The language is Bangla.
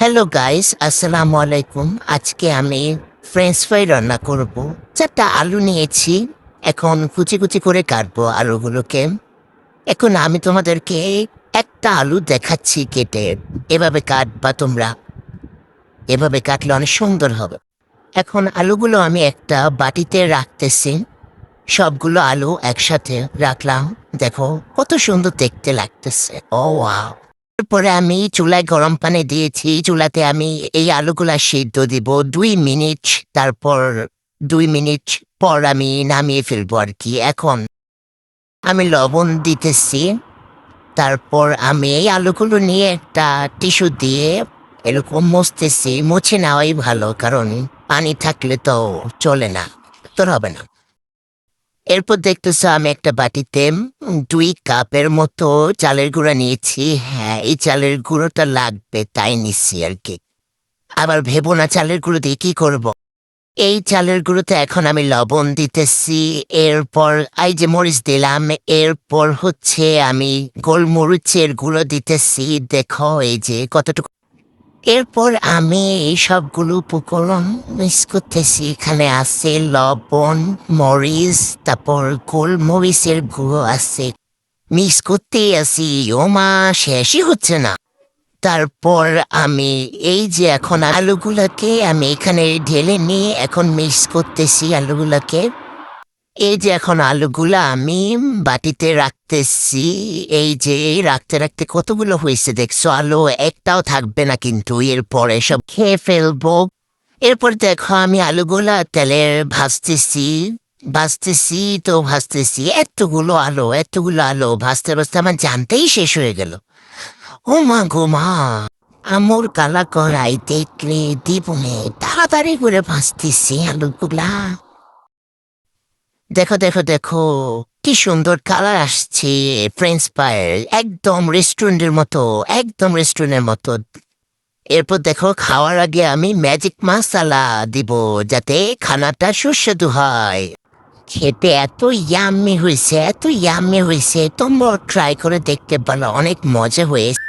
হ্যালো গাইস, আসসালামু আলাইকুম। আজকে আমি ফ্রেঞ্চ ফ্রাই রান্না করব। 4টা আলু নিয়েছি। এখন কুচি কুচি করে কাটবো আলুগুলোকে। এখন আমি তোমাদেরকে একটা আলু দেখাচ্ছি কেটে। এভাবে কাটবা তোমরা। এভাবে কাটলে অনেক সুন্দর হবে। এখন আলুগুলো আমি একটা বাটিতে রাখতেছি। সবগুলো আলু একসাথে রাখলাম। দেখো কত সুন্দর দেখতে লাগতেছে। ও ওয়াও! এরপরে আমি চুলায় গরম পানি দিয়েছি। চুলাতে আমি এই আলুগুলা সিদ্ধ দিব 2 মিনিট। তারপর 2 মিনিট পর আমি নামিয়ে ফেলবো আর কি। এখন আমি লবণ দিতেছি। তারপর আমি এই আলুগুলো নিয়ে একটা টিস্যু দিয়ে এরকম মুছতেছি। মুছে নেওয়াই ভালো, কারণ পানি থাকলে তো চলে না, তোর হবে না। এরপর দেখতেছো আমি একটা বাটিতে 2 কাপের মতো চালের গুঁড়া নিয়েছি। হ্যাঁ, এই চালের গুঁড়োটা লাগবে তাই নিচ্ছি আর কি। আবার ভেবো না চালের গুঁড়ো দিয়ে কি করব। এই চালের গুঁড়োতে এখন আমি লবণ দিতেছি। এরপর এই যে মরিচ দিলাম। এরপর হচ্ছে আমি গোলমরিচের গুঁড়ো দিতেছি। দেখো এই যে কতটুকু। এরপর আমি এই সবগুলো উপকরণ মিক্স করতেছি। এখানে আছে লবণ, মরিচ, তারপর গোলমরিচের গুঁড়ো আছে। মিক্স করতেই আছি, ও মা, শেষই হচ্ছে না। তারপর আমি এই যে এখন আলুগুলাকে আমি এখানে ঢেলে নিয়ে এখন মিক্স করতেছি আলুগুলাকে। এই যে এখন আলুগুলা আমি বাটিতে রাখতেছি। এই যে এই রাখতে রাখতে কতগুলো হয়েছে দেখছো আলু, একটাও থাকবে না কিন্তু। এরপরে সব খেয়ে ফেলবো। এরপর দেখো আমি আলুগুলা তেলে ভাজতেছি। ভাজতেছি এতগুলো আলু ভাজতে ভাজতে আমার জানতেই শেষ হয়ে গেল। ও মা গো মা! আমর কালা কড়াই দেখলে দিবনে তাড়াতাড়ি করে ভাজতেছি আলুগুলা। দেখো দেখো দেখো, কি সুন্দর কালার আসছে। ফ্রেঞ্চ ফ্রাই একদম রেস্টুরেন্টের মতো, একদম রেস্টুরেন্টের মতো। এরপর দেখো খাওয়ার আগে আমি ম্যাজিক মশলা দিব যাতে খানাটা সুস্বাদু হয়। খেতে এত ইয়াম্মি হয়েছে, এত ইয়াম্মি হয়েছে, তোমরা ট্রাই করে দেখতে পারো, অনেক মজা হয়েছে।